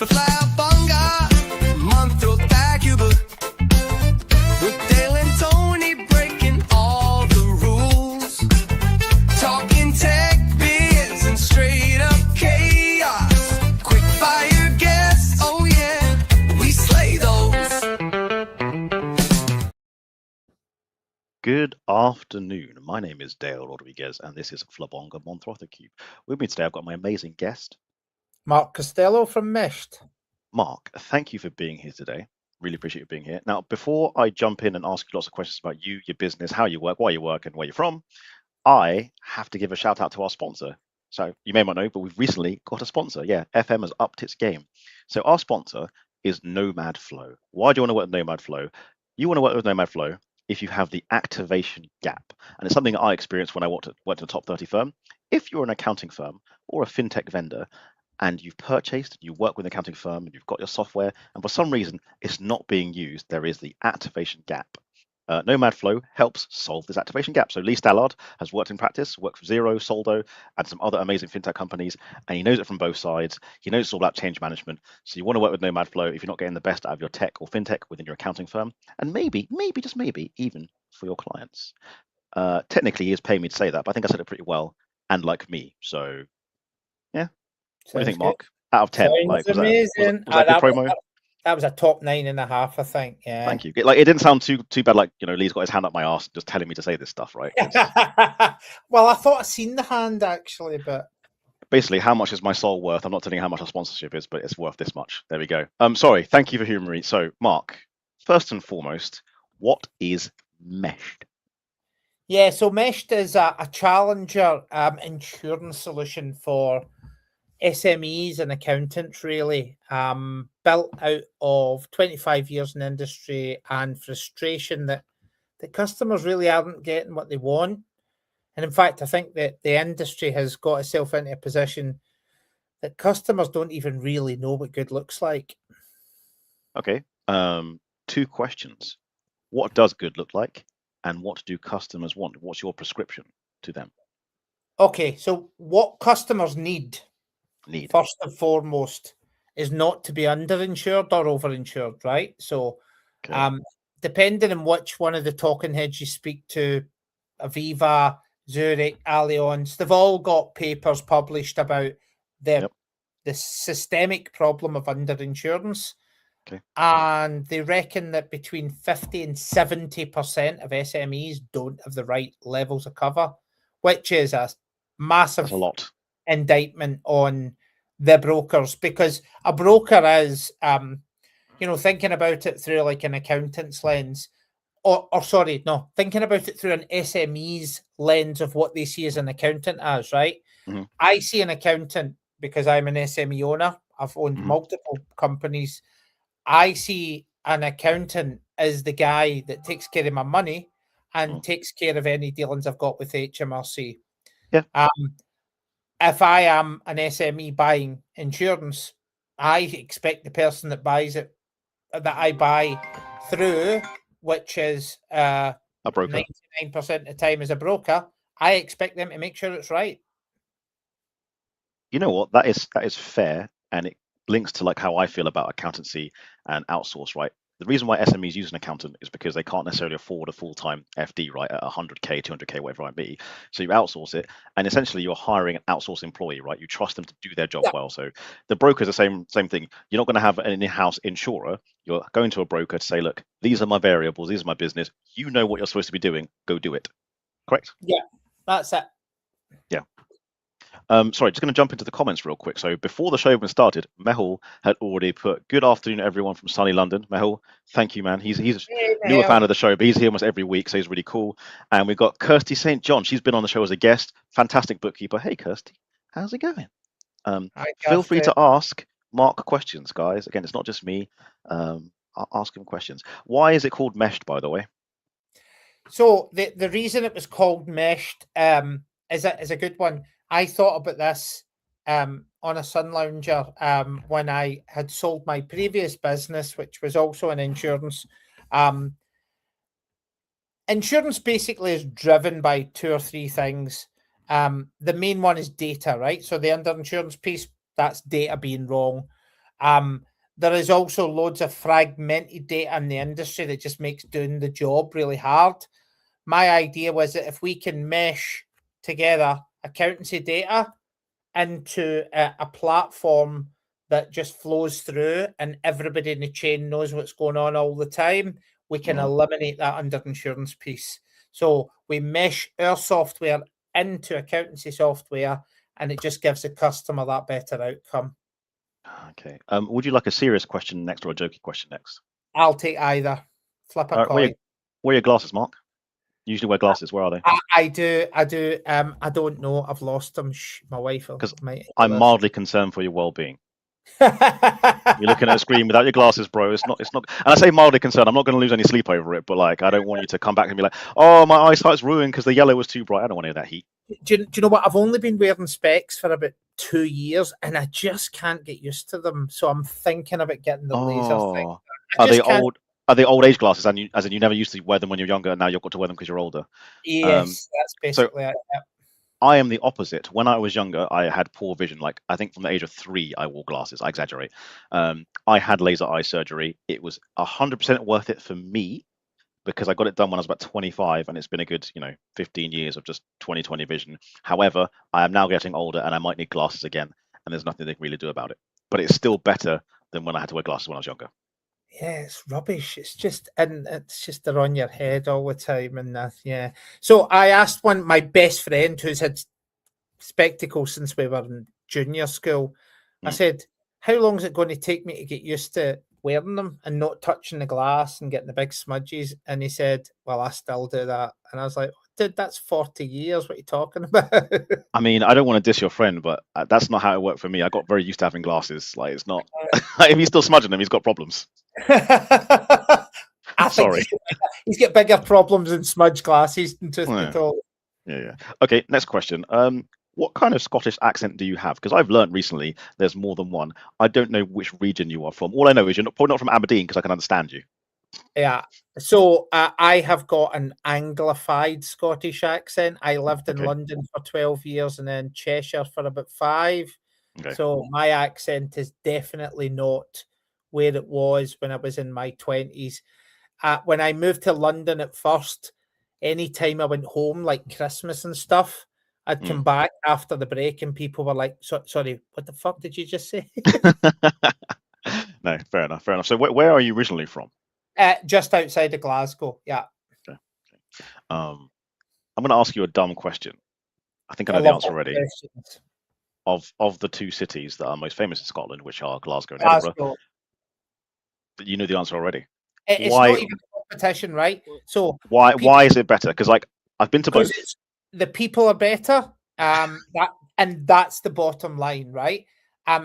for Flabonga Monthrothacube. With Dale and Tony breaking all the rules. Talking tech, biz, and straight up chaos. Quick fire guests, oh yeah, we slay those. Good afternoon. My name is Dale Rodriguez, and this is Flabonga Monthrothacube. With me today, I've got my amazing guest, Mark Costello from Meshed. Mark. Thank you for being here today. Really appreciate you being here. Now, before I jump in and ask you lots of questions about you, your business, how you work, why you work, and where you're from, I have to give a shout out to our sponsor. So you may not know, but we've recently got a sponsor. Yeah, FM has upped its game. So our sponsor is Nomad Flow. Why do you want to work with Nomad Flow? You want to work with Nomad Flow if you have the activation gap. And it's something I experienced when I worked at a top 30 firm. If you're an accounting firm or a fintech vendor and you've purchased, you work with an accounting firm and you've got your software and for some reason it's not being used, there is the activation gap. Nomad Flow helps solve this activation gap. So Lee Stallard has worked in practice, worked for Xero, Soldo, and some other amazing fintech companies, and he knows it from both sides. He knows it's all about change management. So you want to work with Nomad Flow if you're not getting the best out of your tech or fintech within your accounting firm, and maybe, just maybe, even for your clients. Technically, he is paying me to say that, but I think I said it pretty well, and like me. So, yeah. What do you think, Mark? Out of 10, Sounds amazing. Was that good promo? That was a top 9.5, I think. Yeah. Thank you. Like, it didn't sound too bad. Like, Lee's got his hand up my arse, just telling me to say this stuff, right? Well, I thought I seen the hand actually, but basically, how much is my soul worth? I'm not telling you how much our sponsorship is, but it's worth this much. There we go. Sorry. Thank you for humoring me. So, Mark, first and foremost, what is Meshed? Yeah, so Meshed is a challenger insurance solution for SMEs and accountants, really, built out of 25 years in industry and frustration that the customers really aren't getting what they want. And in fact, I think that the industry has got itself into a position that customers don't even really know what good looks like. Okay. 2 questions. What does good look like? And what do customers want? What's your prescription to them? Okay, so what customers need. First and foremost, is not to be underinsured or overinsured, right? So, okay. Depending on which one of the talking heads you speak to, Aviva, Zurich, Allianz, they've all got papers published about the systemic problem of underinsurance. Okay. And they reckon that between 50 and 70% of SMEs don't have the right levels of cover, which is a massive indictment on the brokers, because a broker is thinking about it through like an accountant's lens, thinking about it through an SME's lens of what they see as an accountant as, right? Mm-hmm. I see an accountant because I'm an SME owner. I've owned multiple companies. I see an accountant as the guy that takes care of my money and takes care of any dealings I've got with HMRC. Yeah. If I am an SME buying insurance, I expect the person that buys it, that I buy through, which is a broker, 99% of the time is a broker, I expect them to make sure it's right. You know what? That is fair, and it links to like how I feel about accountancy and outsource, right? The reason why SMEs use an accountant is because they can't necessarily afford a full-time FD, right, at 100K, 200K, whatever it might be. So you outsource it, and essentially you're hiring an outsourced employee, right? You trust them to do their job well. So the broker is the same thing. You're not going to have an in-house insurer. You're going to a broker to say, look, these are my variables, these are my business. You know what you're supposed to be doing. Go do it. Correct? Yeah, that's it. Yeah. Sorry, just going to jump into the comments real quick. So before the show even started, Mehul had already put, good afternoon, everyone from sunny London. Mehul, thank you, man. He's a newer fan of the show, but he's here almost every week, so he's really cool. And we've got Kirsty St. John. She's been on the show as a guest. Fantastic bookkeeper. Hey, Kirsty, how's it going? Feel free to ask Mark questions, guys. Again, it's not just me. I'll ask him questions. Why is it called Meshed, by the way? So the reason it was called Meshed is a good one. I thought about this on a sun lounger when I had sold my previous business, which was also in insurance. Insurance basically is driven by 2 or 3 things. The main one is data, right? So the underinsurance piece, that's data being wrong. There is also loads of fragmented data in the industry that just makes doing the job really hard. My idea was that if we can mesh together accountancy data into a platform that just flows through and everybody in the chain knows what's going on all the time, we can eliminate that under insurance piece. So we mesh our software into accountancy software, and it just gives the customer that better outcome. Okay. Would you like a serious question next or a jokey question next? I'll take either. Flip a coin. Wear your glasses, Mark. You usually wear glasses. Where are they? I do. I don't know. I've lost them. My wife. Because I'm mildly concerned for your well-being. You're looking at a screen without your glasses, bro. It's not. And I say mildly concerned. I'm not going to lose any sleep over it, but like, I don't want you to come back and be like, "Oh, my eyesight's ruined because the yellow was too bright." I don't want any of that heat. Do you know what? I've only been wearing specs for about 2 years, and I just can't get used to them. So I'm thinking about getting the laser thing. Are they old age glasses? And as in you never used to wear them when you're younger, and now you've got to wear them because you're older. Yes, that's basically it. Yeah. I am the opposite. When I was younger, I had poor vision. Like, I think from the age of 3, I wore glasses. I exaggerate. I had laser eye surgery. It was 100% worth it for me because I got it done when I was about 25, and it's been a good, 15 years of just 20/20 vision. However, I am now getting older, and I might need glasses again, and there's nothing they can really do about it. But it's still better than when I had to wear glasses when I was younger. Yeah, it's rubbish. It's just they're on your head all the time, and yeah. So I asked my best friend who's had spectacles since we were in junior school. I said, "How long is it going to take me to get used to wearing them and not touching the glass and getting the big smudges?" And he said, "Well, I still do that." And I was like, "Dude, that's 40 years. What are you talking about?" I mean, I don't want to diss your friend, but that's not how it worked for me. I got very used to having glasses. Like, it's not. If he's still smudging them, he's got problems. Sorry. He's got bigger problems than smudge glasses and tooth control. Yeah. Okay, next question. What kind of Scottish accent do you have? Because I've learned recently there's more than one. I don't know which region you are from. All I know is you're probably not from Aberdeen because I can understand you. Yeah. So I have got an Anglified Scottish accent. I lived in London for 12 years and then Cheshire for about 5. Okay. So my accent is definitely not where it was when I was in my 20s. When I moved to London at first, anytime I went home, like Christmas and stuff, I'd come back after the break and people were like, sorry, what the fuck did you just say? No, fair enough. So where are you originally from? Just outside of Glasgow, yeah. Okay. I'm going to ask you a dumb question. I think I know the answer already. Of the 2 cities that are most famous in Scotland, which are Glasgow and Edinburgh, you know the answer already. It's not even a competition, right? So why is it better? Because like I've been to both. The people are better. That's the bottom line, right?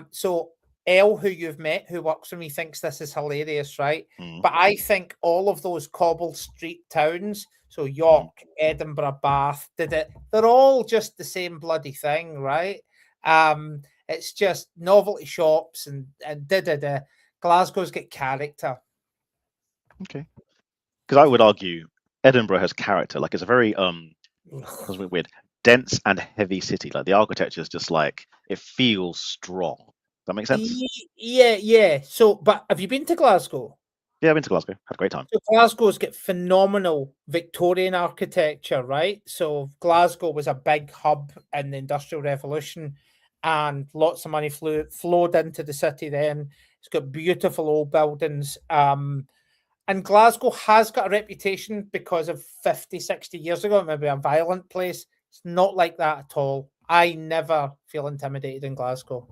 So Elle, who you've met, who works for me, thinks this is hilarious, right? But I think all of those cobbled street towns, so York, Edinburgh, Bath, they're all just the same bloody thing, right? It's just novelty shops and Glasgow's got character. Okay. Because I would argue Edinburgh has character. Like, it's a very weird, dense and heavy city. Like, the architecture is just like, it feels strong. Does that make sense? Yeah. So, but have you been to Glasgow? Yeah, I've been to Glasgow. Had a great time. So Glasgow's got phenomenal Victorian architecture, right? So Glasgow was a big hub in the Industrial Revolution, and lots of money flowed into the city then. It's got beautiful old buildings. And Glasgow has got a reputation because of 50, 60 years ago, maybe a violent place. It's not like that at all. I never feel intimidated in Glasgow.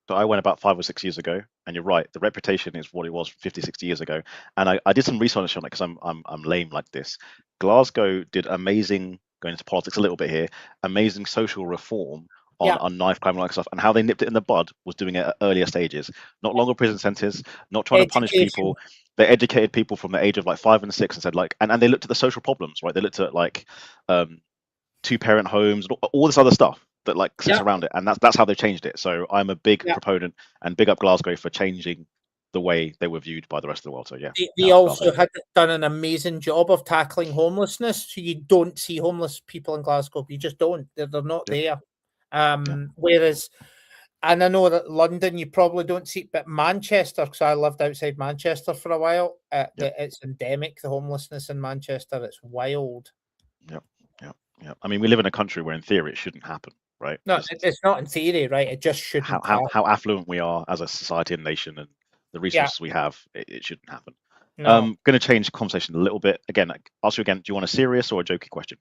So I went about 5 or 6 years ago, and you're right. The reputation is what it was 50, 60 years ago. And I did some research on it because I'm lame like this. Glasgow did amazing, going into politics a little bit here, amazing social reform on knife crime and all that stuff. And how they nipped it in the bud was doing it at earlier stages. Not longer prison sentences, not trying to punish people. They educated people from the age of like 5 and 6 and said like, and they looked at the social problems, right? They looked at like 2-parent homes, all this other stuff that like sits around it, and that's how they changed it. So I'm a big proponent and big up Glasgow for changing the way they were viewed by the rest of the world. So yeah, they also had done an amazing job of tackling homelessness. So you don't see homeless people in Glasgow. You just don't. They're not there. Whereas And I know that London, you probably don't see it, but Manchester, because I lived outside Manchester for a while, it's endemic, the homelessness in Manchester. It's wild. Yep. I mean, we live in a country where, in theory, it shouldn't happen, right? No, Just it's not in theory, right? It just shouldn't happen. how affluent we are as a society and nation, and the resources we have, it shouldn't happen. No, Going to change the conversation a little bit. Again, ask you again. Do you want a serious or a jokey question?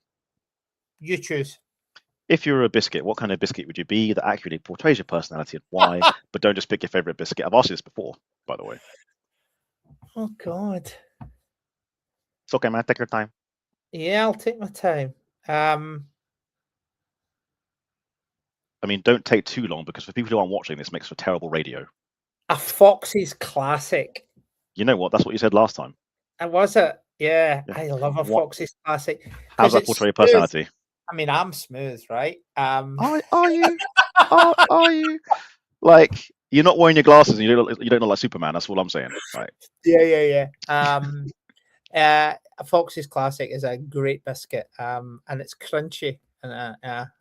you choose. If you're a biscuit, what kind of biscuit would you be that accurately portrays your personality and why? But don't just pick your favorite biscuit. I've asked you this before, by the way. Oh, God. It's okay, man. Take your time. Yeah, I'll take my time. I mean, don't take too long, because for people who aren't watching, this makes for terrible radio. A Foxy's Classic. You know what? That's what you said last time. Was it? Yeah, Yeah. I love a What- Foxy's Classic. How's 'Cause that it's portray your smooth. personality? I mean, I'm smooth, right? Are you? Are you? Like, you're not wearing your glasses and you don't look like Superman. That's all I'm saying. Right. Yeah. A Foxy's Classic is a great biscuit, and it's crunchy. And am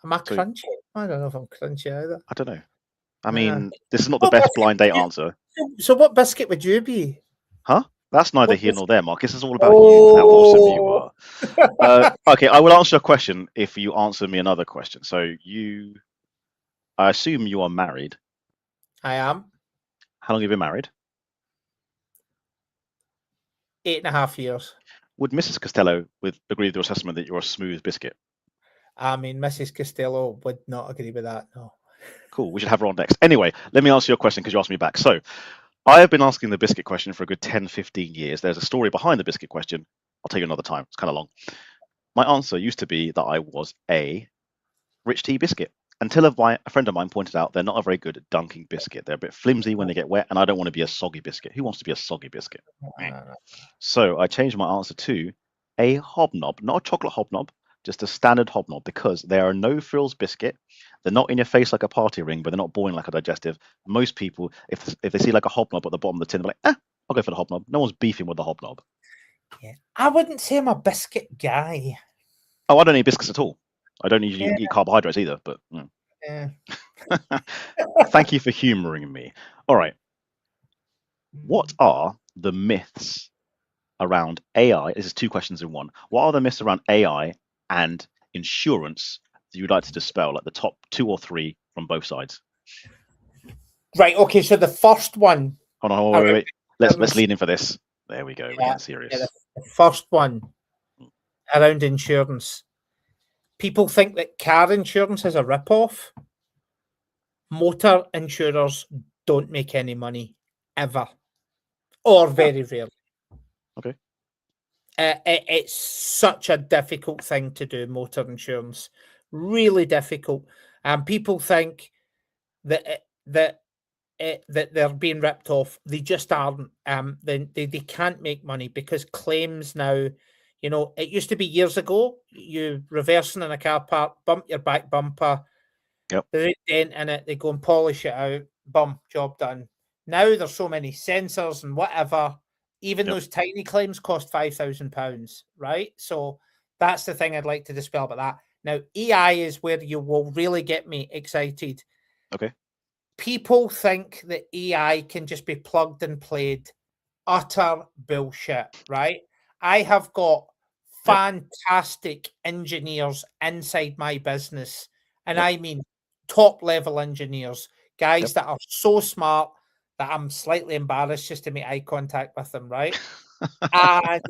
I So- crunchy? I don't know if I'm crunchy either. I don't know. I Yeah. mean, this is not the What best biscuit blind date would you- answer. So, what biscuit would you be? That's neither What here biscuit? nor there, Mark. This is all about you and how awesome you are. Okay, I will answer a question if you answer me another question. So I assume you are married. I am How long have you been married? 8.5 years. Would Mrs. Costello agree with your assessment that you're a smooth biscuit? I mean, Mrs. Costello would not agree with that. No. Cool. We should have her on next. Anyway, let me answer your question because you asked me back. So I have been asking the biscuit question for a good 10, 15 years. There's a story behind the biscuit question. I'll tell you another time. It's kind of long. My answer used to be that I was a rich tea biscuit, until a friend of mine pointed out they're not a very good dunking biscuit. They're a bit flimsy when they get wet, and I don't want to be a soggy biscuit. Who wants to be a soggy biscuit? So I changed my answer to a hobnob, not a chocolate hobnob, just a standard hobnob, because they are a no frills biscuit. They're not in your face like a party ring, but they're not boring like a digestive. Most people, if they see like a hobnob at the bottom of the tin, they're like, I'll go for the hobnob. No one's beefing with the hobnob. Yeah. I wouldn't say I'm a biscuit guy. Oh, I don't eat biscuits at all. I don't usually eat carbohydrates either, but Yeah. thank you for humoring me. All right. What are the myths around AI? This is two questions in one. What are the myths around AI and insurance that you'd like to dispel, like the top 2 or 3 from both sides? Right. Okay. So the first one. Hold on, wait. Let's lean in for this. There we go. We're getting serious. Yeah, the first one around insurance. People think that car insurance is a rip-off. Motor insurers don't make any money ever, or very rarely. Okay. It's such a difficult thing to do, motor insurance. Really difficult. And people think that that they're being ripped off. They just aren't. They can't make money because claims now, you know, it used to be years ago, you reversing in a car park, bump your back bumper, Yep. there's a dent in it, they go and polish it out, boom, job done. Now there's so many sensors and whatever, even Yep. those tiny claims cost £5,000, right? So that's the thing I'd like to dispel about that. Now, AI is where you will really get me excited. Okay. People think that AI can just be plugged and played. Utter bullshit, right? I have got fantastic engineers inside my business, and I mean top level engineers, guys that are so smart that I'm slightly embarrassed just to make eye contact with them, right? And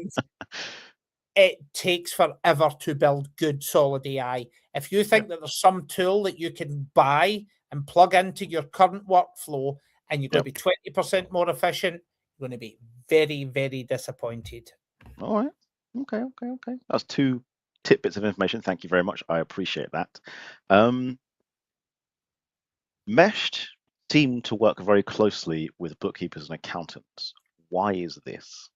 it takes forever to build good solid AI. If you think that there's some tool that you can buy and plug into your current workflow and you're going to be 20% more efficient, you're going to be very, very disappointed. All right. Okay. That's 2 tidbits of information. Thank you very much. I appreciate that. Meshed seem to work very closely with bookkeepers and accountants. Why is this?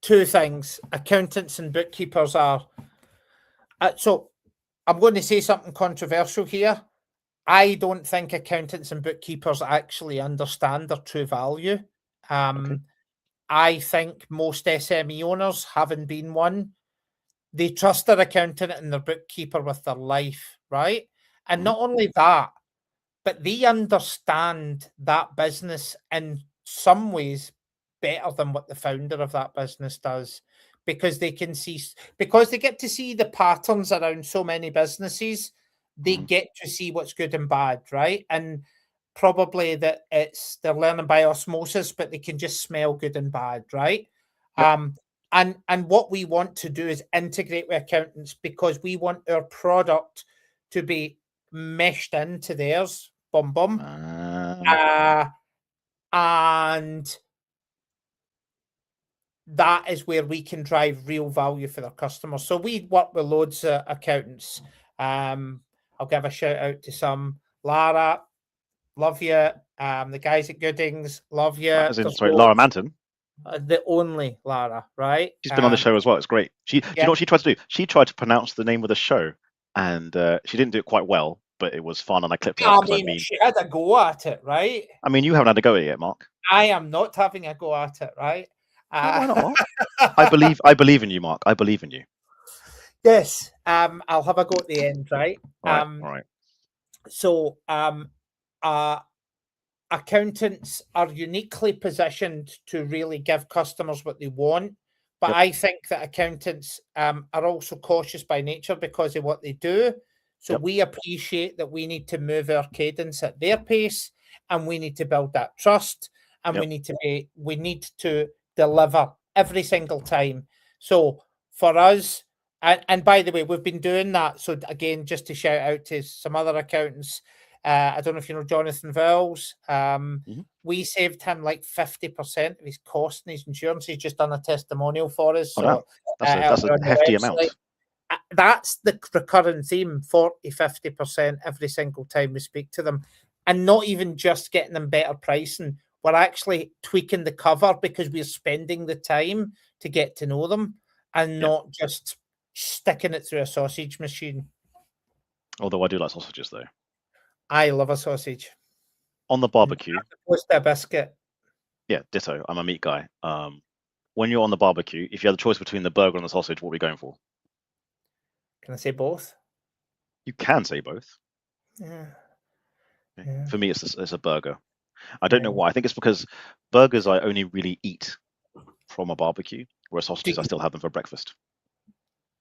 2 things. Accountants and bookkeepers are... so I'm going to say something controversial here. I don't think accountants and bookkeepers actually understand their true value. I think most SME owners, having been one, they trust their accountant and their bookkeeper with their life, right? And not only that, but they understand that business in some ways better than what the founder of that business does, because they can see, because they get to see the patterns around so many businesses. They get to see what's good and bad, right? And probably that they're learning by osmosis, but they can just smell good and bad, right? Yep. And what we want to do is integrate with accountants, because we want our product to be meshed into theirs. Bum bum. And that is where we can drive real value for our customers. So we work with loads of accountants. I'll give a shout out to some. Lara, love you. The guys at Goodings, love you. Sorry, Lara Manton. The only Lara, right? She's been on the show as well. It's great. Do you know what she tried to do? She tried to pronounce the name of the show, and she didn't do it quite well, but it was fun, and I clipped it up. She had a go at it, right? I mean, you haven't had a go at it yet, Mark. I am not having a go at it, right? Why not? I believe in you, Mark. I believe in you. Yes. I'll have a go at the end, right? All right. So, accountants are uniquely positioned to really give customers what they want. But I think that accountants are also cautious by nature because of what they do. So we appreciate that we need to move our cadence at their pace, and we need to build that trust, and we need to deliver every single time. So for us, and by the way, we've been doing that. So again, just to shout out to some other accountants, I don't know if you know Jonathan Vowles. We saved him like 50% of his cost and his insurance. He's just done a testimonial for us. So that's a hefty amount. That's the recurring theme, 40-50% every single time we speak to them. And not even just getting them better pricing. We're actually tweaking the cover because we're spending the time to get to know them and not just sticking it through a sausage machine. Although I do like sausages, though. I love a sausage. On the barbecue. What's a biscuit? Yeah, ditto. I'm a meat guy. When you're on the barbecue, if you had the choice between the burger and the sausage, what are we going for? Can I say both? You can say both. Yeah. For me, it's a burger. I don't know why. I think it's because burgers I only really eat from a barbecue, whereas sausages I still have them for breakfast.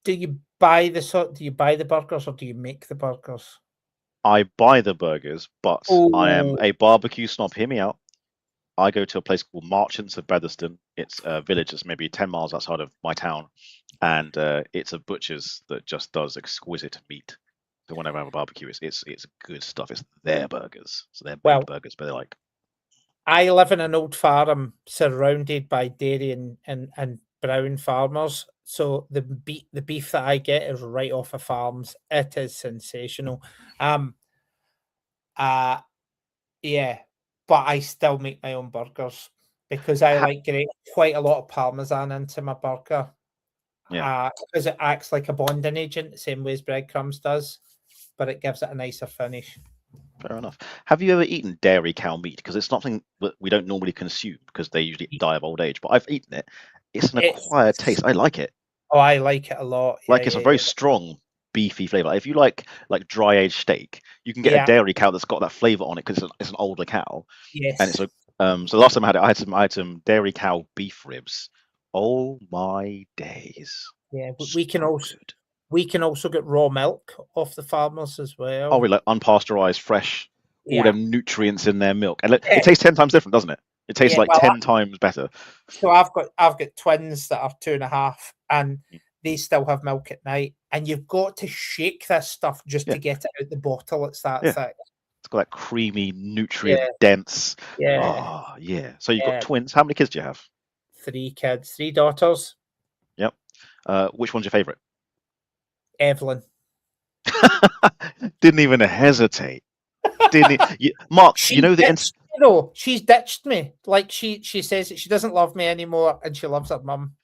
Do you buy the burgers or do you make the burgers? I buy the burgers, but I am a barbecue snob. Hear me out. I go to a place called Marchants of Betherston. It's a village that's maybe 10 miles outside of my town, and it's a butcher's that just does exquisite meat. So whenever I have a barbecue, it's good stuff. It's their burgers, so they're burgers, but they're like. I live in an old farm surrounded by dairy and brown farmers. So the beef that I get is right off of farms. It is sensational. But I still make my own burgers because I like getting quite a lot of parmesan into my burger. Because it acts like a bonding agent, the same way as breadcrumbs does, but it gives it a nicer finish. Fair enough. Have you ever eaten dairy cow meat? Because it's something that we don't normally consume because they usually die of old age. But I've eaten it. It's an acquired taste. I like it. Oh, I like it a lot. It's a very strong, beefy flavor. If you like dry aged steak, you can get a dairy cow that's got that flavor on it because it's an older cow. Yes. And it's so the last time I had it, I had some dairy cow beef ribs. Oh my days. Yeah, but we can also get raw milk off the farmers as well. Oh, we like unpasteurized, fresh, all them nutrients in their milk, and it tastes 10 times different, doesn't it? It tastes 10 times better. So I've got twins that are 2.5, and they still have milk at night. And you've got to shake this stuff just to get it out the bottle. It's that thick. It's got that creamy, nutrient dense. Yeah. Oh, yeah. So you've got twins. How many kids do you have? 3 kids, 3 daughters. Yep. Which one's your favorite? Evelyn. Didn't even hesitate. Mark, she's ditched me. Like she says that she doesn't love me anymore and she loves her mum.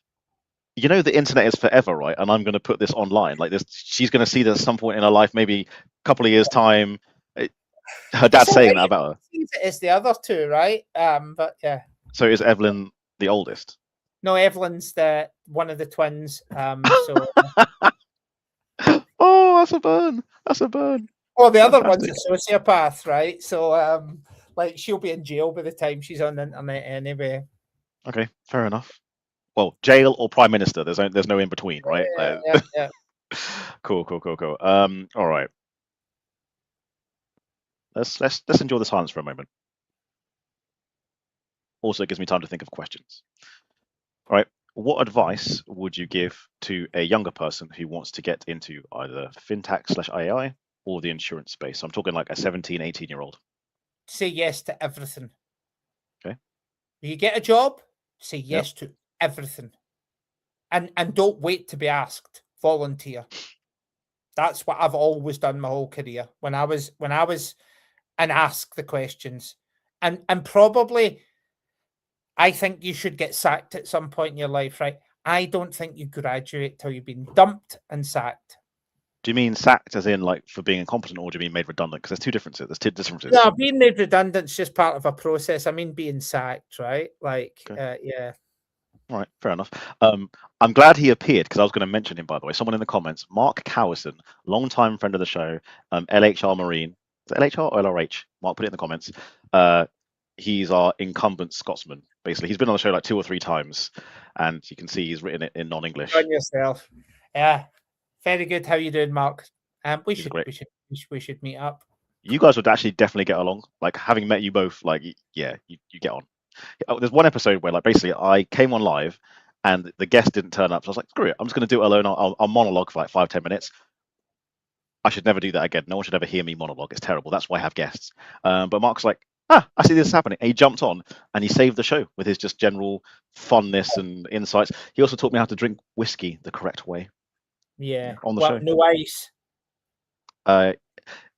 You know the internet is forever, right? And I'm going to put this online. Like this, she's going to see this at some point in her life, maybe a couple of years' time. Her dad's saying that about her. It's the other 2, right? But yeah. So is Evelyn the oldest? No, Evelyn's one of the twins. Oh, that's a burn. Well, the other one's Fantastic. a sociopath, right? So, like, she'll be in jail by the time she's on the internet anyway. Okay, fair enough. Well, jail or prime minister. There's no in between, right? Yeah. Cool. All right. Let's enjoy the silence for a moment. Also, it gives me time to think of questions. All right. What advice would you give to a younger person who wants to get into either fintech/AI or the insurance space? So I'm talking like a 17, 18-year-old. Say yes to everything. Okay. You get a job, say yes to everything. And don't wait to be asked. Volunteer. That's what I've always done my whole career. When I was and ask the questions. And probably I think you should get sacked at some point in your life, right? I don't think you graduate till you've been dumped and sacked. Do you mean sacked as in like for being incompetent, or do you mean made redundant? Because there's two differences. There's two differences. No, being made redundant is just part of a process. I mean, being sacked, right? Like, yeah. All right, fair enough. I'm glad he appeared because I was going to mention him, by the way. Someone in the comments, Mark Cowison, long-time friend of the show, LHR Marine. Is it LHR or LRH? Mark, put it in the comments. He's our incumbent Scotsman, basically. He's been on the show like 2 or 3 times, and you can see he's written it in non-English. On yourself. Yeah. Very good. How you doing, Mark? We should meet up. You guys would actually definitely get along. Like, having met you both, like, yeah, you get on. There's one episode where, like, basically I came on live and the guest didn't turn up. So I was like, screw it, I'm just going to do it alone. I'll monologue for like 5-10 minutes. I should never do that again. No one should ever hear me monologue. It's terrible. That's why I have guests. But Mark's like, I see this happening. And he jumped on and he saved the show with his just general funness and insights. He also taught me how to drink whiskey the correct way. Yeah. On the show. No ice. I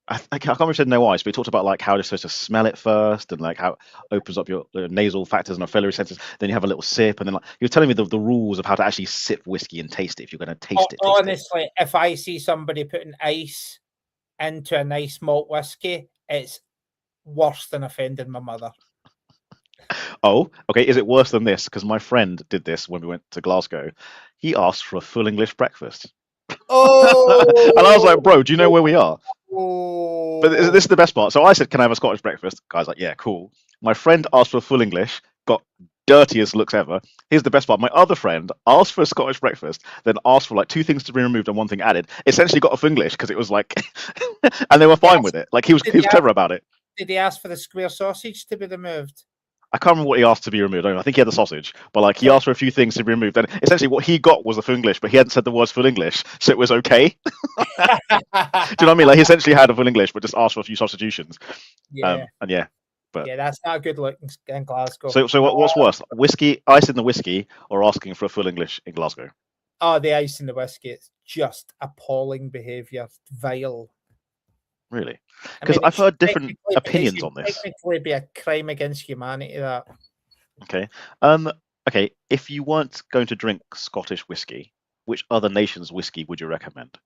can't remember if he said no ice, but he talked about like how you're supposed to smell it first, and like how it opens up your nasal factors and ophilary senses. Then you have a little sip, and then like he was telling me the rules of how to actually sip whiskey and taste it if you're going to taste it. Honestly, if I see somebody putting ice into a nice malt whiskey, it's worse than offending my mother. Oh, okay. Is it worse than this? Because my friend did this when we went to Glasgow. He asked for a full English breakfast. Oh, and I was like, bro, do you know where we are? Oh. But this is the best part. So I said, can I have a Scottish breakfast? Guy's like, yeah, cool. My friend asked for full English, got dirtiest looks ever. Here's the best part. My other friend asked for a Scottish breakfast, then asked for like 2 things to be removed and 1 thing added. Essentially got a full English because it was like, and they were fine with it. Like he was clever about it. Did he ask for the square sausage to be removed? I can't remember what he asked to be removed. I think he had the sausage, but like he asked for a few things to be removed. And essentially what he got was the full English, but he hadn't said the words full English, so it was okay. Do you know what I mean? Like he essentially had a full English, but just asked for a few substitutions. Yeah. But yeah, that's not a good look in Glasgow. So what's worse, whiskey, ice in the whiskey, or asking for a full English in Glasgow? Oh, the ice in the whiskey. It's just appalling behaviour. Vile. Really? Because I've heard different opinions on this. Technically, be a crime against humanity. That. Okay. Okay. If you weren't going to drink Scottish whiskey, which other nation's whiskey would you recommend?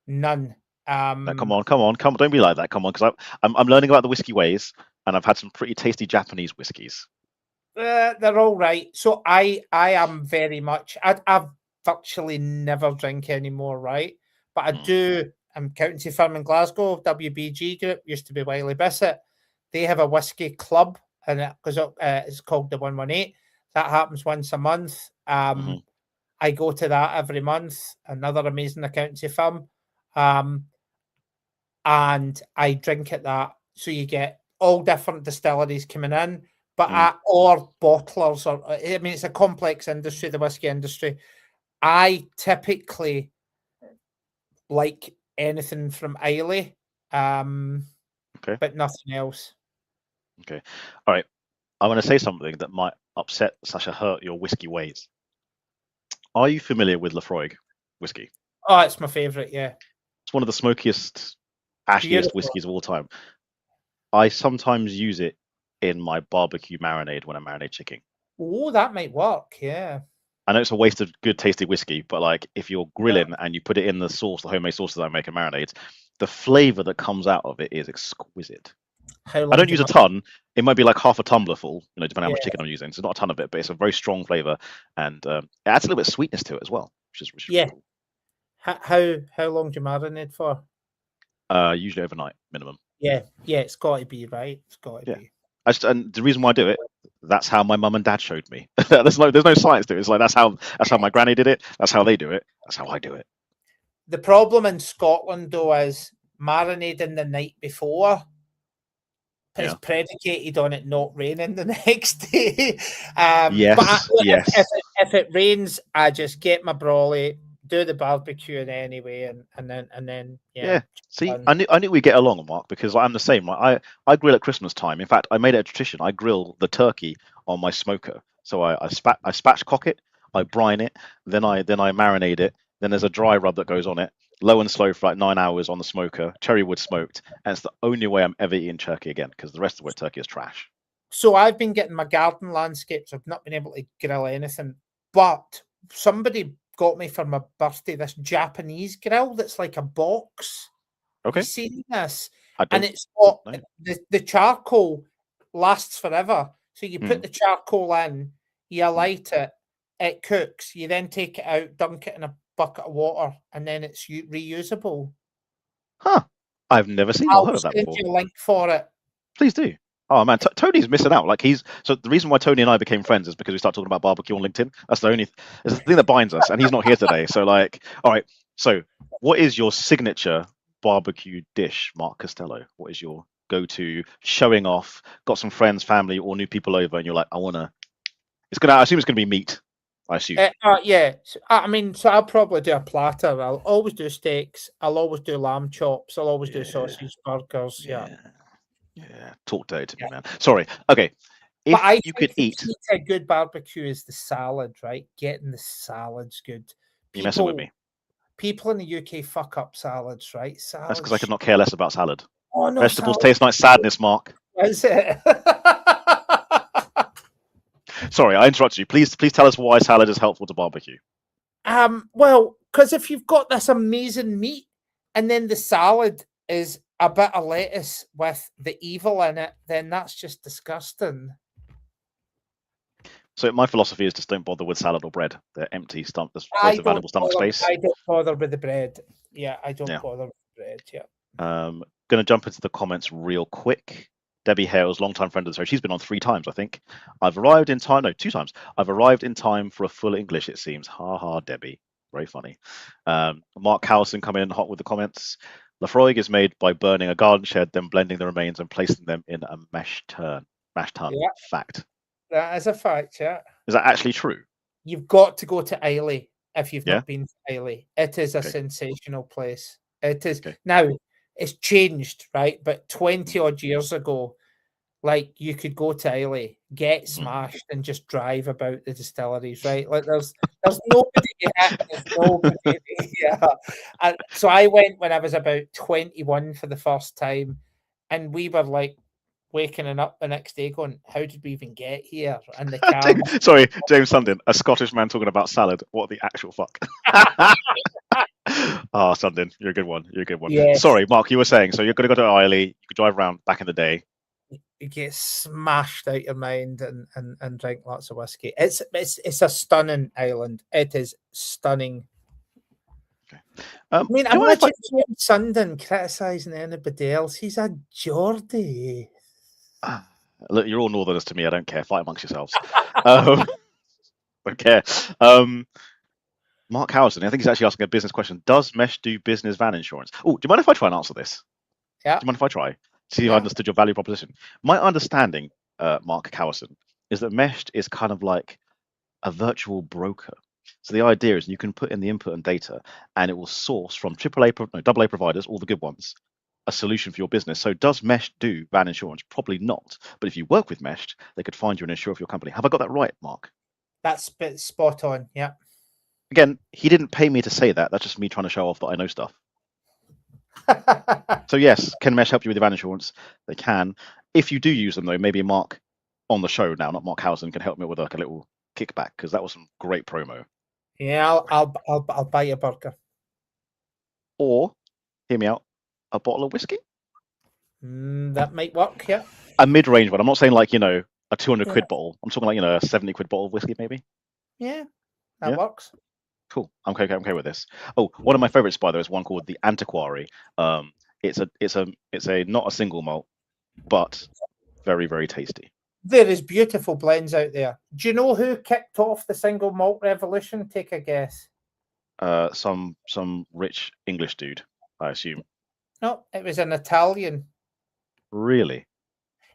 None. No, come on! Don't be like that. Come on, because I'm learning about the whiskey ways, and I've had some pretty tasty Japanese whiskies. They're all right. So I am very much. I've virtually never drink anymore, right? But I do. Accountancy firm in Glasgow, WBG Group, used to be Wiley Bissett. They have a whiskey club, and it's called the 118. That happens once a month. I go to that every month. Another amazing accountancy firm, and I drink at that. So you get all different distilleries coming in, but or bottlers. I mean, it's a complex industry, the whiskey industry. I typically like anything from Islay, but nothing else. Okay. All right. I'm going to say something that might upset / hurt your whiskey ways. Are you familiar with Lafroig whiskey? Oh, it's my favourite, yeah. It's one of the smokiest, ashiest whiskies of all time. I sometimes use it in my barbecue marinade when I marinate chicken. Oh, that might work, yeah. I know it's a waste of good, tasty whiskey, but like if you're grilling and you put it in the sauce, the homemade sauce that I make in marinades, the flavor that comes out of it is exquisite. I don't use a ton. It might be like half a tumbler full, depending on how much chicken I'm using. So not a ton of it, but it's a very strong flavor, and it adds a little bit of sweetness to it as well, which is yeah. Cool. How long do you marinate for? Usually overnight minimum. Yeah, it's got to be, right? It's got to Yeah. be. And the reason why I do it, that's how my mum and dad showed me. there's no science to it. It's like that's how my granny did it. That's how they do it. That's how I do it. The problem in Scotland, though, is marinating the night before is predicated on it not raining the next day. Yes, but yes. If it rains, I just get my brolly, do the barbecuing anyway, and then Yeah. See, I knew we'd get along, Mark, because I'm the same. I grill at Christmas time. In fact, I made it a tradition. I grill the turkey on my smoker. So I spatchcock it, I brine it, then I marinate it. Then there's a dry rub that goes on it, low and slow for like 9 hours on the smoker, cherry wood smoked, and it's the only way I'm ever eating turkey again because the rest of the turkey is trash. So I've been getting my garden landscapes. I've not been able to grill anything, but somebody got me for my birthday this Japanese grill that's like a box. Okay. Have you seen this? And it's got the charcoal lasts forever. So you put the charcoal in, you light it, it cooks. You then take it out, dunk it in a bucket of water, and then it's reusable. Huh. I've never seen or heard of that before. I'll send you a link for it. Please do. Oh man, Tony's missing out. Like so the reason why Tony and I became friends is because we started talking about barbecue on LinkedIn. That's the thing that binds us, and he's not here today. So like, all right. So what is your signature barbecue dish, Mark Costello? What is your go-to showing off? Got some friends, family, or new people over, and you're like, I assume it's gonna be meat. I assume. Yeah. So, so I'll probably do a platter. I'll always do steaks. I'll always do lamb chops. I'll always do sausage burgers. Yeah. Talk dirty to me, man. Sorry. Okay. If you could eat a good barbecue is the salad, right? Getting the salads good. You messing with me? People in the UK fuck up salads, right? Salads. That's because I could not care less about salad. Oh no, vegetables taste like sadness, Mark. Is it? Sorry, I interrupted you. Please tell us why salad is helpful to barbecue. Well, because if you've got this amazing meat and then the salad is a bit of lettuce with the evil in it, then that's just disgusting. So my philosophy is just don't bother with salad or bread. They're empty stomach. There's waste of valuable stomach space. I don't bother with the bread. Yeah, I don't bother with bread. Yeah. Gonna jump into the comments real quick. Debbie Hales, longtime friend of the show. She's been on 3 times, I think. I've arrived in time. No, 2 times. I've arrived in time for a full English, it seems. Ha ha, Debbie. Very funny. Mark Howson come in hot with the comments. Lafroig is made by burning a garden shed, then blending the remains and placing them in a mash tun. Yeah. Fact. That is a fact, yeah. Is that actually true? You've got to go to Islay if you've not been to Islay. It is a sensational place. It is. Now, it's changed, right? But 20 odd years ago, like you could go to Islay, get smashed, and just drive about the distilleries, right? Like there's nobody yet. There's nobody. Yeah. And so I went when I was about 21 for the first time, and we were like waking up the next day going, how did we even get here? And the car. Sorry, James Sundin, a Scottish man talking about salad. What the actual fuck? Sundin, you're a good one. You're a good one. Yes. Sorry, Mark, you were saying, so you're going to go to Islay, you could drive around back in the day. You get smashed out your mind and drink lots of whiskey. It's a stunning island. It is stunning. Okay. I'm watching James Sundin criticising anybody else. He's a Geordie. Look, you're all northerners to me. I don't care. Fight amongst yourselves. Don't care. Mark Howson, I think he's actually asking a business question. Does Mesh do business van insurance? Oh, do you mind if I try and answer this? Yeah. Do you mind if I try? See if I understood your value proposition. My understanding, Mark Howson, is that Mesh is kind of like a virtual broker. So the idea is you can put in the input and data, and it will source from AA providers, all the good ones, a solution for your business. So does Mesh do van insurance? Probably not. But if you work with Mesh, they could find you an insurer for your company. Have I got that right, Mark? That's spot on. Yeah. Again, he didn't pay me to say that. That's just me trying to show off that I know stuff. So yes, can Mesh help you with your van insurance? They can. If you do use them though, maybe Mark on the show now, not Mark Howson, can help me with like a little kickback because that was some great promo. Yeah, I'll buy you a burger. Or, hear me out, a bottle of whiskey. That might work. Yeah. A mid-range one. I'm not saying like a 200 quid bottle. I'm talking like a 70 quid bottle of whiskey maybe. Yeah, that works. Cool. I'm okay with this. Oh, one of my favorites, by the way, is one called the Antiquary. It's a not a single malt, but very, very tasty. There is beautiful blends out there. Do you know who kicked off the single malt revolution? Take a guess. Some rich English dude, I assume. No, it was an Italian. Really?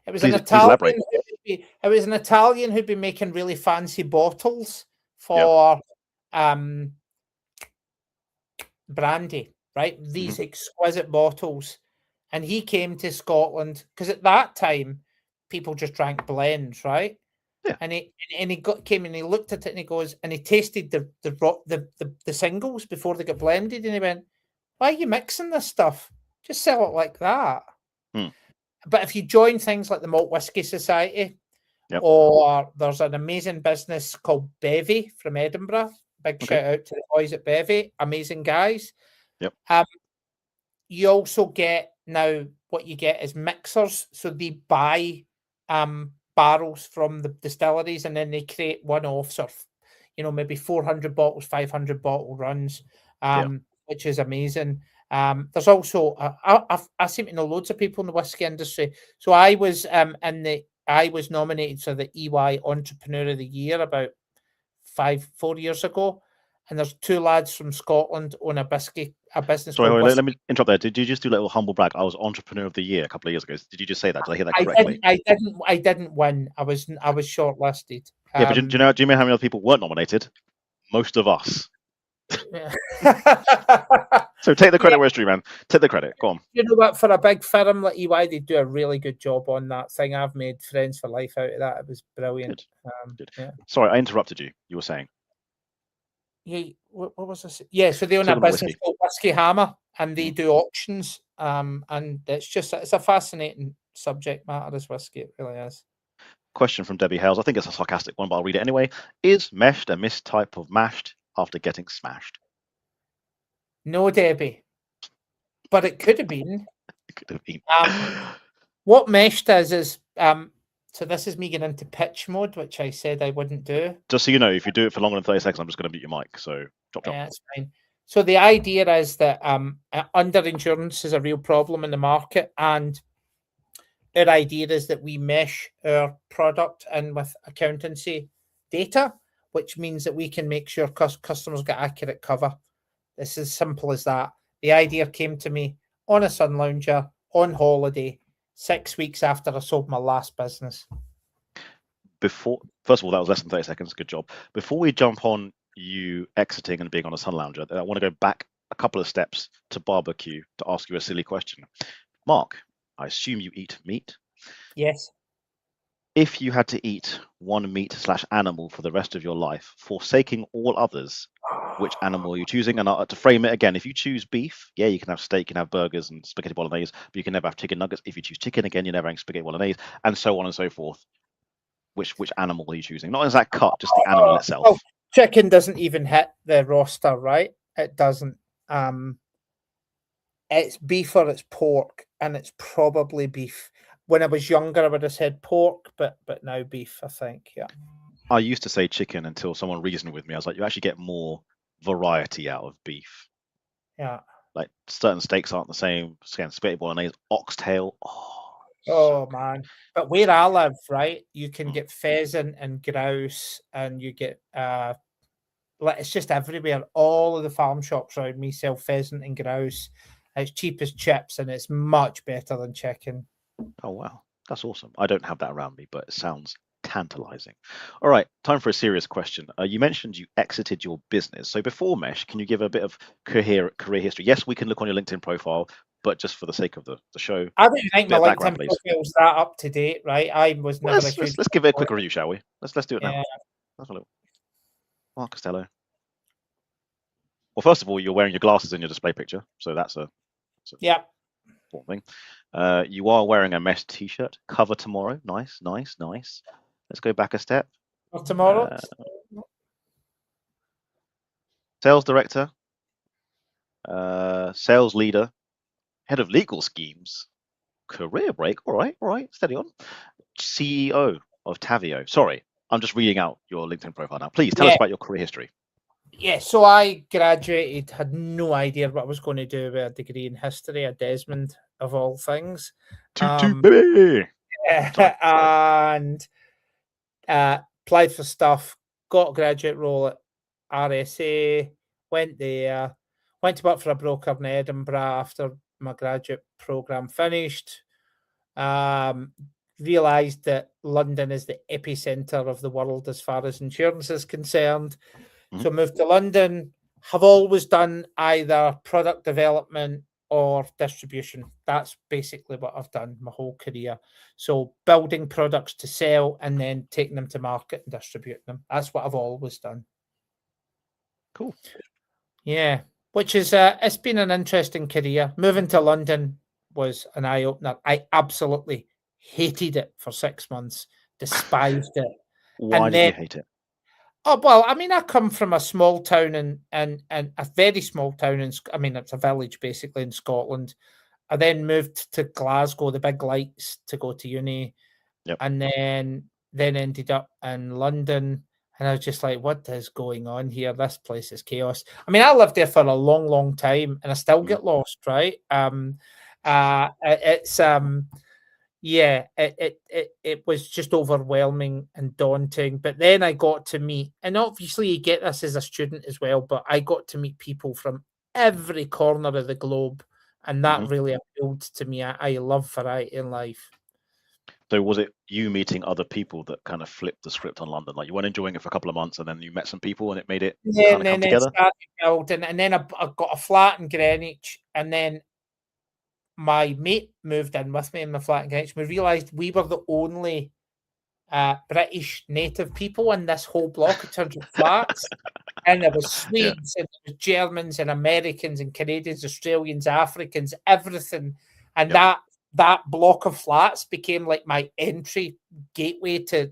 It was Please an Italian. elaborate. It was an Italian who'd been making really fancy bottles for brandy, right? These exquisite bottles. And he came to Scotland because at that time people just drank blends, right? Yeah. And he came and he looked at it and he goes and he tasted the singles before they got blended and he went, "Why are you mixing this stuff? Just sell it like that." But if you join things like the Malt Whisky Society, or there's an amazing business called Bevy from Edinburgh. Big shout out to the boys at Bevy, amazing guys. Yep. You also get now what you get is mixers, so they buy barrels from the distilleries and then they create one-offs or maybe 400 bottles, 500 bottle runs, which is amazing. There's also I seem to know loads of people in the whiskey industry. So I was I was nominated for the EY Entrepreneur of the Year about 4 years ago, and there's two lads from Scotland own a business. Sorry, let me interrupt there. Did you just do a little humble brag? I was Entrepreneur of the Year a couple of years ago. Did you just say that? Did I hear that correctly? I didn't win. I was shortlisted. Yeah, but do you know how many other people weren't nominated? Most of us. So take the credit where it's due, man. Take the credit. Go on. You know what? For a big firm like EY, they do a really good job on that thing. I've made friends for life out of that. It was brilliant. Good. Yeah. Sorry, I interrupted you. You were saying. Yeah, what was this? Yeah, so they own a business called Whiskey Hammer, and they do auctions. And it's a fascinating subject matter. This whiskey, it really is. Question from Debbie Hales. I think it's a sarcastic one, but I'll read it anyway. Is meshed a mistype of mashed after getting smashed? No, Debbie, but it could have been. It could have been. What meshed is so this is me getting into pitch mode, which I said I wouldn't do. Just so you know, if you do it for longer than 30 seconds, I'm just going to mute your mic. So drop. Yeah, that's fine. So the idea is that under endurance is a real problem in the market, and our idea is that we mesh our product in with accountancy data, which means that we can make sure customers get accurate cover. It's as simple as that. The idea came to me on a sun lounger, on holiday, 6 weeks after I sold my last business. First of all, that was less than 30 seconds. Good job. Before we jump on you exiting and being on a sun lounger, I want to go back a couple of steps to barbecue to ask you a silly question. Mark, I assume you eat meat? Yes. If you had to eat one meat/animal for the rest of your life, forsaking all others, which animal are you choosing? And to frame it again, if you choose beef, yeah, you can have steak, you can have burgers and spaghetti bolognese, but you can never have chicken nuggets. If you choose chicken, again, you're never having spaghetti bolognese, and so on and so forth. Which animal are you choosing? Not exact cut, just the animal itself. Well, chicken doesn't even hit the roster, right? It doesn't. It's beef or it's pork, and it's probably beef. When I was younger, I would have said pork, but now beef, I think, yeah. I used to say chicken until someone reasoned with me. I was like, you actually get more variety out of beef. Yeah. Like certain steaks aren't the same. Spaghetti bolognese, oxtail. Oh man. But where I live, right, you can get pheasant and grouse, and you get it's just everywhere. All of the farm shops around me sell pheasant and grouse. It's cheap as chips, and it's much better than chicken. Oh wow, that's awesome. I don't have that around me, but it sounds tantalizing. All right, time for a serious question. You mentioned you exited your business. So before Mesh, can you give a bit of career history? Yes, we can look on your LinkedIn profile, but just for the sake of the show, I don't think my LinkedIn profile is that up to date, right? I was never. Let's give it a quick review, shall we? Let's do it now. Let's have a look. Mark Costello. Well, first of all, you're wearing your glasses in your display picture, so that's a important thing. You are wearing a Mesh t-shirt. Cover tomorrow. Nice. Let's go back a step. Tomorrow. Sales director. Sales leader. Head of legal schemes. Career break. All right. Steady on. CEO of Tavio. Sorry, I'm just reading out your LinkedIn profile now. Please tell us about your career history. Yeah, so I graduated, had no idea what I was going to do with a degree in history at Desmond, of all things. Toot toot, baby. Sorry. And applied for stuff, got a graduate role at RSA, went there, went to work for a broker in Edinburgh after my graduate programme finished. Realised that London is the epicentre of the world as far as insurance is concerned. So moved to London, have always done either product development or distribution. That's basically what I've done my whole career. So building products to sell and then taking them to market and distributing them. That's what I've always done. Cool. Yeah, which is it's been an interesting career. Moving to London was an eye opener. I absolutely hated it for 6 months, despised it. Why did you hate it? Oh, well, I mean, I come from a small town and a very small town I mean, it's a village basically in Scotland. I then moved to Glasgow, the big lights, to go to uni. Yep. And then ended up in London. And I was just like, what is going on here? This place is chaos. I mean, I lived there for a long, long time and I still get lost, right? Yeah, it was just overwhelming and daunting. But then I got to meet, and obviously you get this as a student as well, but I got to meet people from every corner of the globe, and that really appealed to me. I love variety in life. So was it you meeting other people that kind of flipped the script on London? Like you weren't enjoying it for a couple of months, and then you met some people, and it made it kind of come together? Started building, and then I got a flat in Greenwich, and then my mate moved in with me in my flat in Greenwich. We realised we were the only British native people in this whole block in terms of flats. And there was Swedes, and there was Germans, and Americans, and Canadians, Australians, Africans, everything. And that block of flats became like my entry gateway to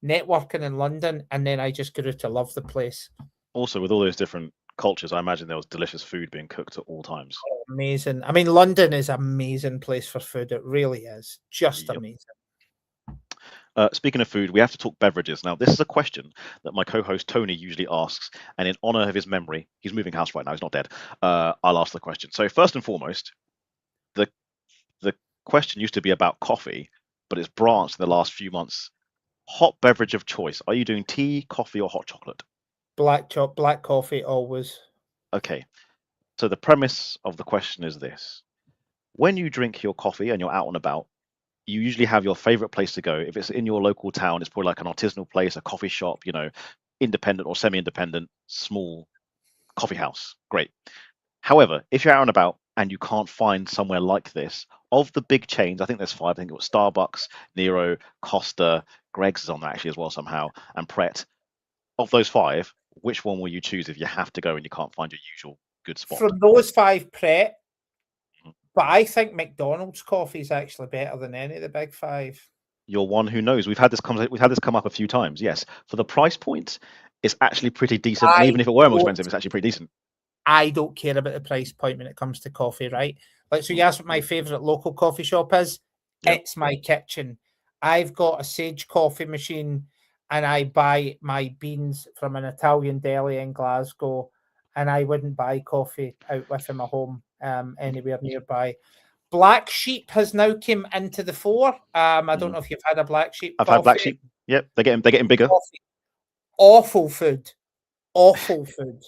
networking in London. And then I just grew to love the place. Also, with all those different cultures, I imagine there was delicious food being cooked at all times. Oh, amazing. I mean, London is an amazing place for food. It really is. Just amazing. Speaking of food, we have to talk beverages. Now, this is a question that my co-host Tony usually asks, and in honor of his memory, he's moving house right now, he's not dead, I'll ask the question. So first and foremost, the question used to be about coffee, but it's branched in the last few months. Hot beverage of choice. Are you doing tea, coffee, or hot chocolate? Black coffee, always. Okay. So the premise of the question is this. When you drink your coffee and you're out and about, you usually have your favorite place to go. If it's in your local town, it's probably like an artisanal place, a coffee shop, you know, independent or semi-independent, small coffee house. Great. However, if you're out and about and you can't find somewhere like this, of the big chains, I think there's 5. I think it was Starbucks, Nero, Costa, Greg's is on there actually as well somehow, and Pret. Of those 5, which one will you choose if you have to go and you can't find your usual good spot? From those 5, Pret. But I think McDonald's coffee is actually better than any of the big 5. You're one who knows. We've had this come up a few times. Yes, for the price point, it's actually pretty decent. And even if it were more expensive, it's actually pretty decent. I don't care about the price point when it comes to coffee, right? Like, so you asked what my favorite local coffee shop is. Yep. It's my kitchen. I've got a Sage coffee machine, and I buy my beans from an Italian deli in Glasgow, and I wouldn't buy coffee out within my home anywhere nearby. Black Sheep has now came into the fore. I don't know if you've had a Black Sheep. I've had Black Sheep. Yep, they're getting bigger. Awful food. Awful food.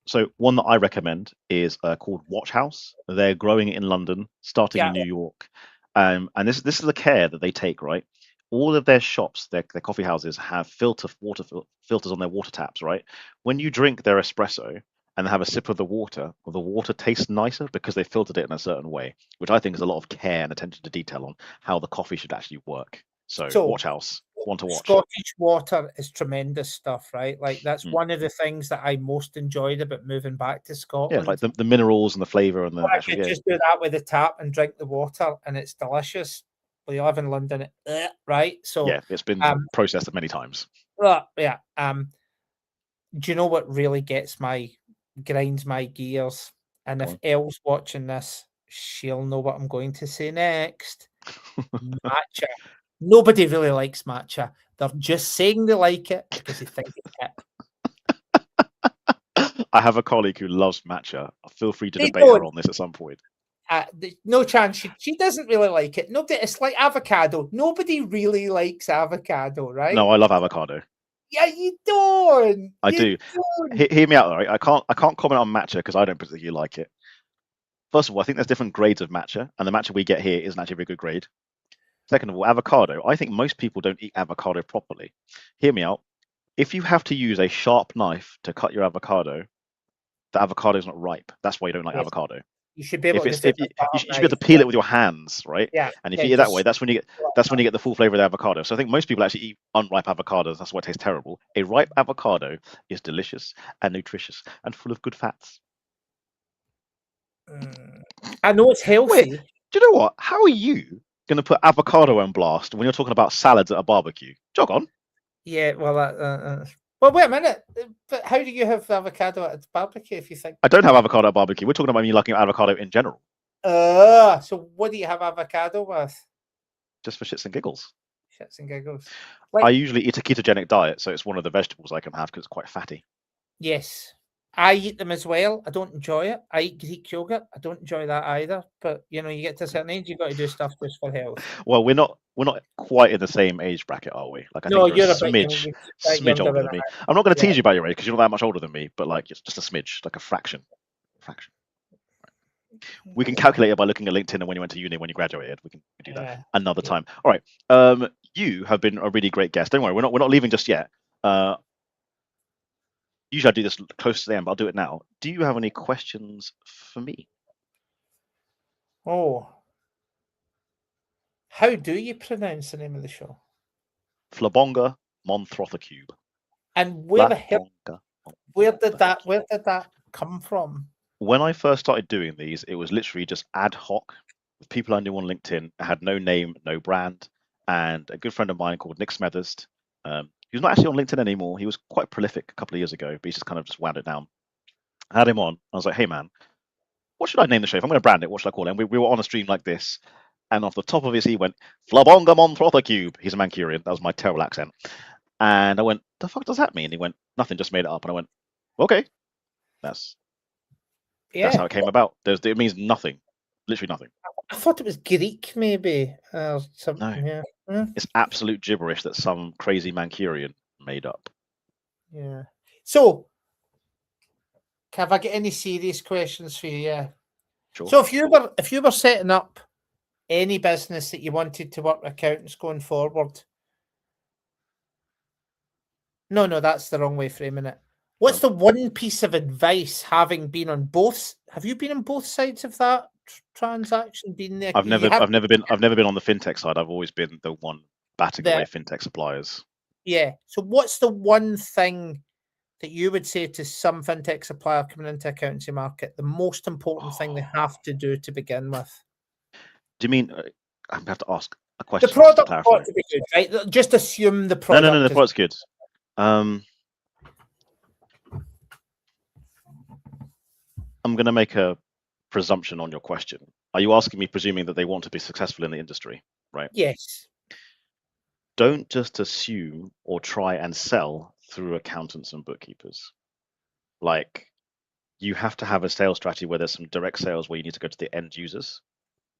So one that I recommend is called Watch House. They're growing in London, starting in New York. And this is the care that they take, right? All of their shops, their coffee houses have filters on their water taps, right? When you drink their espresso and have a sip of the water tastes nicer because they filtered it in a certain way, which I think is a lot of care and attention to detail on how the coffee should actually work. So Watch House, one to watch. Scottish water is tremendous stuff, right? Like that's one of the things that I most enjoyed about moving back to Scotland. Yeah, like the minerals and the flavour and the. I could just do that with the tap and drink the water, and it's delicious. Well, you live in London, right? So yeah, it's been processed many times. Yeah. Do you know what really grinds my gears? And if Elle's watching this, she'll know what I'm going to say next. Matcha. Nobody really likes matcha. They're just saying they like it because they think it's hip. I have a colleague who loves matcha. Feel free to They debate her don't. on this at some point. No chance. She doesn't really like it. Nobody. It's like avocado. Nobody really likes avocado, right? No, I love avocado. Yeah, you don't. I You do. don't. Hear me out, all right? I can't comment on matcha because I don't particularly like it. First of all, I think there's different grades of matcha, and the matcha we get here isn't actually a very good grade. Second of all, avocado. I think most people don't eat avocado properly. Hear me out. If you have to use a sharp knife to cut your avocado, the avocado is not ripe. That's why you don't like Yes. avocado. You should be able If to. it's you should be able to peel it with your hands, right? Yeah. And if yeah, you eat it that just- way, that's when you get the full flavor of the avocado. So I think most people actually eat unripe avocados. That's why it tastes terrible. A ripe avocado is delicious and nutritious and full of good fats. I know it's healthy. Wait, do you know what? How are you going to put avocado on blast when you're talking about salads at a barbecue? Jog on. Yeah, well, well, wait a minute. But how do you have avocado at a barbecue if you think? I don't have avocado at barbecue. We're talking about me liking avocado in general, So what do you have avocado with? just for shits and giggles. Shits and giggles. I usually eat a ketogenic diet, so it's one of the vegetables I can have because it's quite fatty. Yes, I eat them as well. I don't enjoy it. I eat Greek yogurt. I don't enjoy that either. But you know, you get to a certain age, you got to do stuff just for health. Well, we're not quite in the same age bracket, are we? Like I No, think you're a bit smidge younger older than than me. I. I'm not going to Yeah. tease you about your age because you're not that much older than me, but like it's just a smidge, like a fraction. We can calculate it by looking at LinkedIn and when you went to uni, when you graduated. We can do that Yeah. another time. All right. You have been a really great guest. Don't worry, we're not leaving just yet. Usually I do this close to the end, but I'll do it now. Do you have any questions for me? Oh, how do you pronounce the name of the show? Flabonga Monthrothacube. And where the hell? Flabonga Where did Monthrothacube. that come from? When I first started doing these, it was literally just ad hoc with people I knew on LinkedIn. I had no name, no brand, and a good friend of mine called Nick Smethurst. He's not actually on LinkedIn anymore. He was quite prolific a couple of years ago, but he's just kind of just wound it down. I had him on. I was like, hey man, what should I name the show? If I'm going to brand it, what should I call it? And we were on a stream like this, and off the top of his, he went, Flabonga Monthrothacube. He's a Mancunian. That was my terrible accent. And I went, the fuck does that mean? And he went, nothing, just made it up. And I went, okay, that's how it came about. It means nothing, literally nothing. I thought it was Greek, maybe. Something. No. Yeah. It's absolute gibberish that some crazy Mancunian made up. Yeah. So, have I got any serious questions for you? Yeah. Sure. So, if you were setting up any business that you wanted to work with accountants going forward, no, that's the wrong way of framing it. What's the one piece of advice, having been on both? Have you been on both sides of that transaction? Been there? I've never been on the fintech side. I've always been the one batting away fintech suppliers. Yeah. So what's the one thing that you would say to some fintech supplier coming into accountancy market, the most important thing they have to do to begin with? Do you mean I have to ask a question? The product ought to be good, right? Just assume the product. No, the product's good. I'm going to make a presumption on your question. Are you asking me, presuming that they want to be successful in the industry, right? Yes. Don't just assume or try and sell through accountants and bookkeepers. Like, you have to have a sales strategy where there's some direct sales where you need to go to the end users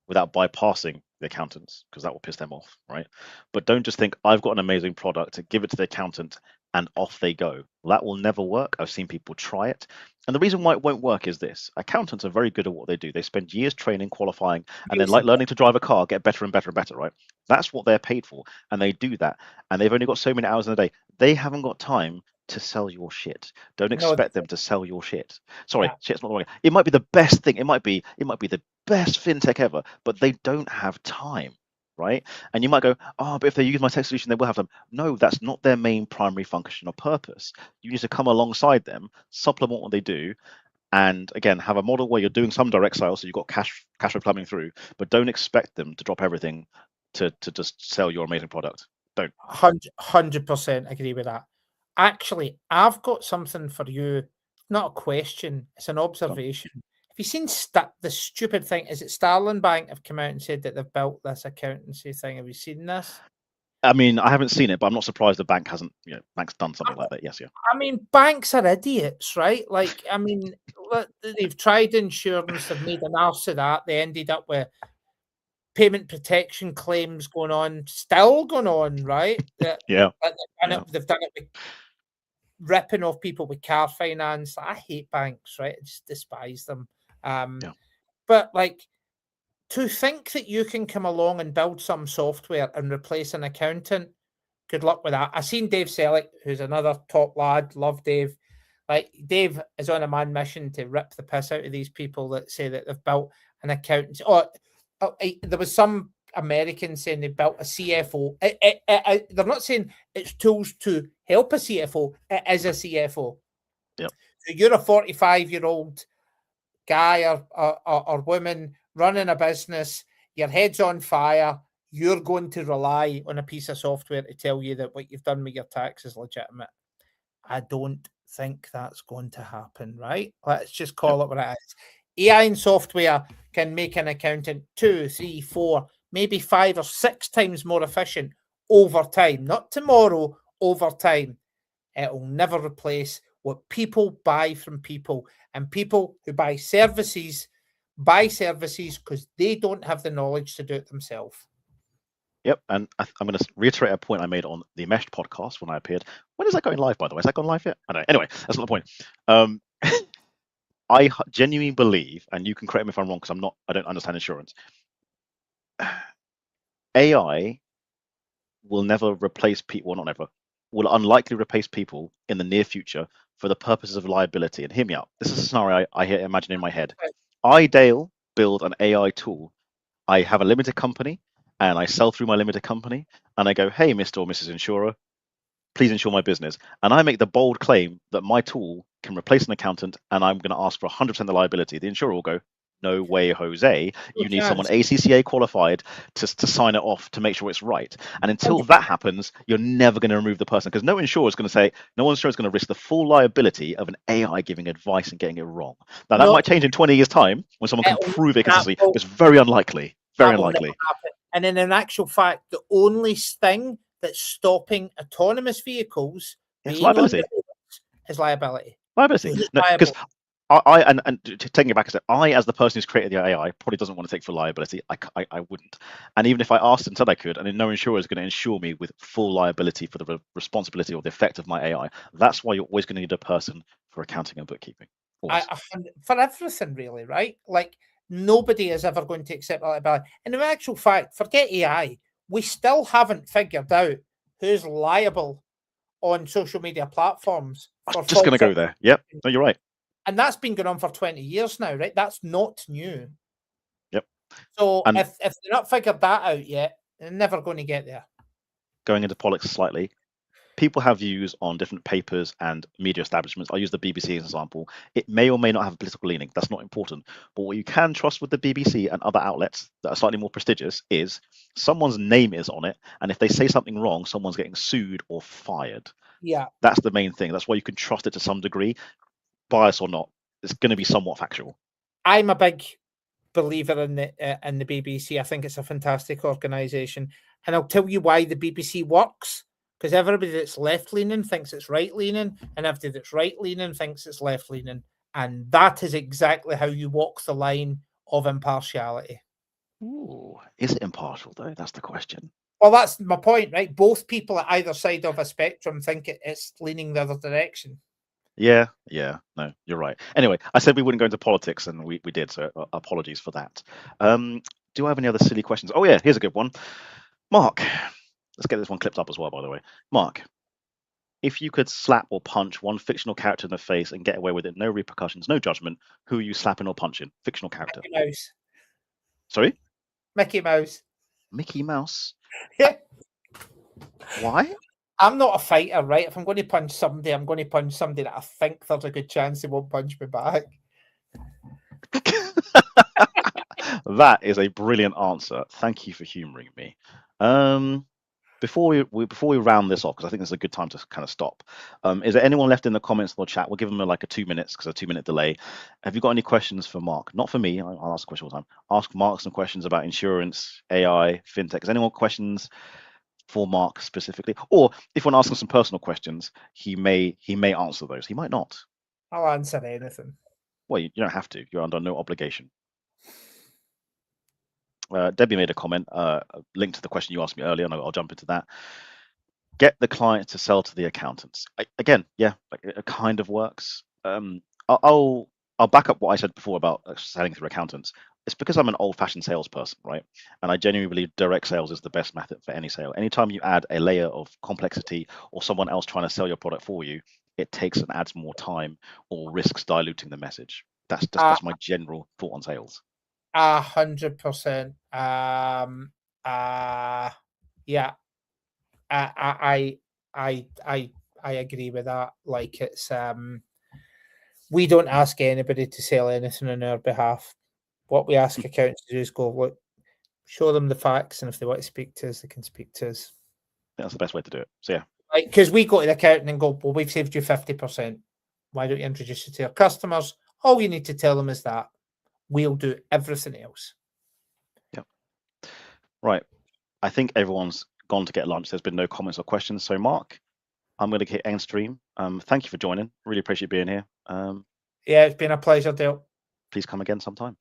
without bypassing the accountants, because that will piss them off, right? But don't just think, I've got an amazing product, give it to the accountant, and off they go. That will never work. I've seen people try it. And the reason why it won't work is this. Accountants are very good at what they do. They spend years training, qualifying, and then like learning to drive a car, get better and better and better, right? That's what they're paid for. And they do that. And they've only got so many hours in a day. They haven't got time to sell your shit. Don't expect them to sell your shit. Sorry, shit's not the wrong. It might be the best thing. It might be the best fintech ever, but they don't have time, right? And you might go, oh, but if they use my tech solution, they will have them. No, that's not their main primary function or purpose. You need to come alongside them, supplement what they do, and again, have a model where you're doing some direct sales, so you've got cash flow plumbing through, but don't expect them to drop everything to just sell your amazing product. Don't. 100% agree with that. Actually, I've got something for you. Not a question, it's an observation. Have you seen the stupid thing? Is it Starling Bank have come out and said that they've built this accountancy thing? Have you seen this? I mean, I haven't seen it, but I'm not surprised the bank hasn't. Bank's done something like that. Yes, yeah. I mean, banks are idiots, right? Like, I mean, they've tried insurance, they've made an arse of that. They ended up with payment protection claims still going on, right? Yeah, They've done it with ripping off people with car finance. I hate banks, right? I just despise them. Yeah. But like, to think that you can come along and build some software and replace an accountant, good luck with that. I seen Dave Selleck, who's another top lad. Love Dave. Like, Dave is on a man mission to rip the piss out of these people that say that they've built an accountant. There was some Americans saying they built a CFO. They're not saying it's tools to help a CFO. It is a CFO. Yep. So you're a 45-year-old guy or woman running a business. Your head's on fire. You're going to rely on a piece of software to tell you that what you've done with your tax is legitimate. I don't think that's going to happen, right? Let's just call it what it is. AI and software can make an accountant 2, 3, 4, maybe 5 or 6 times more efficient over time. Not tomorrow, over time. It will never replace what people buy from people. And people who buy services because they don't have the knowledge to do it themselves. Yep, and I'm going to reiterate a point I made on the Meshed podcast when I appeared. When is that going live, by the way? Has that gone live yet? I don't know. Anyway, that's not the point. I genuinely believe, and you can correct me if I'm wrong because I don't understand insurance. AI will never replace people, well, not never, will unlikely replace people in the near future for the purposes of liability. And hear me out. This is a scenario I imagine in my head. I, Dale, build an AI tool. I have a limited company and I sell through my limited company and I go, hey, Mr. or Mrs. Insurer, please insure my business. And I make the bold claim that my tool can replace an accountant and I'm going to ask for 100% of the liability. The insurer will go, no way, Jose. You need someone ACCA qualified to sign it off to make sure it's right. And until that happens, you're never going to remove the person because no insurer is going to say, no insurer is going to risk the full liability of an AI giving advice and getting it wrong. Now, that might change in 20 years' time when someone can prove it consistently. It's very unlikely. Very unlikely. And in actual fact, the only thing that's stopping autonomous vehicles being liability. Is liability. Liability. No, because and taking it back a step, I, as the person who's created the AI, probably doesn't want to take full liability. I wouldn't. And even if I asked and said I could, and no insurer is going to insure me with full liability for the responsibility or the effect of my AI, that's why you're always going to need a person for accounting and bookkeeping. For everything, really, right? Like, nobody is ever going to accept liability. And in actual fact, forget AI. We still haven't figured out who's liable on social media platforms. I'm just going to go there. Yep. No, you're right. And that's been going on for 20 years now, right? That's not new. Yep. So if they're not figured that out yet, they're never going to get there. Going into politics slightly, people have views on different papers and media establishments. I'll use the BBC as an example. It may or may not have a political leaning. That's not important. But what you can trust with the BBC and other outlets that are slightly more prestigious is someone's name is on it. And if they say something wrong, someone's getting sued or fired. Yeah. That's the main thing. That's why you can trust it to some degree. Bias or not, it's going to be somewhat factual. I'm a big believer in the BBC. I think it's a fantastic organisation. And I'll tell you why the BBC works. Because everybody that's left-leaning thinks it's right-leaning, and everybody that's right-leaning thinks it's left-leaning. And that is exactly how you walk the line of impartiality. Ooh, is it impartial, though? That's the question. Well, that's my point, right? Both people at either side of a spectrum think it's leaning the other direction. Yeah, no, you're right. Anyway, I said we wouldn't go into politics, and we did, so apologies for that. Do I have any other silly questions? Oh, yeah, here's a good one. Mark. Let's get this one clipped up as well, by the way. Mark, if you could slap or punch one fictional character in the face and get away with it, no repercussions, no judgment, who are you slapping or punching? Fictional character. Mickey Mouse. Sorry? Mickey Mouse. Mickey Mouse? Yeah. Why? I'm not a fighter, right? If I'm going to punch somebody, I'm going to punch somebody that I think there's a good chance they won't punch me back. That is a brilliant answer. Thank you for humouring me. Before we round this off, because I think this is a good time to kind of stop. Is there anyone left in the comments or chat? We'll give them like a 2 minutes because a 2-minute delay. Have you got any questions for Mark? Not for me. I'll ask a question all the time. Ask Mark some questions about insurance, AI, fintech. Is anyone questions? for Mark specifically, or if we're asking some personal questions, he may answer those. He might not. I'll answer anything. Well, you don't have to. You're under no obligation. Debbie made a comment, linked to the question you asked me earlier, and I'll jump into that. Get the client to sell to the accountants. Again, yeah, it kind of works. I'll back up what I said before about selling through accountants. It's because I'm an old-fashioned salesperson, right? And I genuinely believe direct sales is the best method for any sale. Anytime you add a layer of complexity or someone else trying to sell your product for you, it takes and adds more time or risks diluting the message. That's my general thought on sales. 100%. Yeah. I agree with that. Like, it's we don't ask anybody to sell anything on our behalf. What we ask accountants to do is go, look, show them the facts, and if they want to speak to us, they can speak to us. I think that's the best way to do it. So yeah. Like, because we go to the accountant and go, well, we've saved you 50%. Why don't you introduce it to your customers? All you need to tell them is that we'll do everything else. Yeah. Right. I think everyone's gone to get lunch. There's been no comments or questions. So Mark, I'm going to hit end stream. Thank you for joining. Really appreciate being here. Yeah, it's been a pleasure, Dale. Please come again sometime.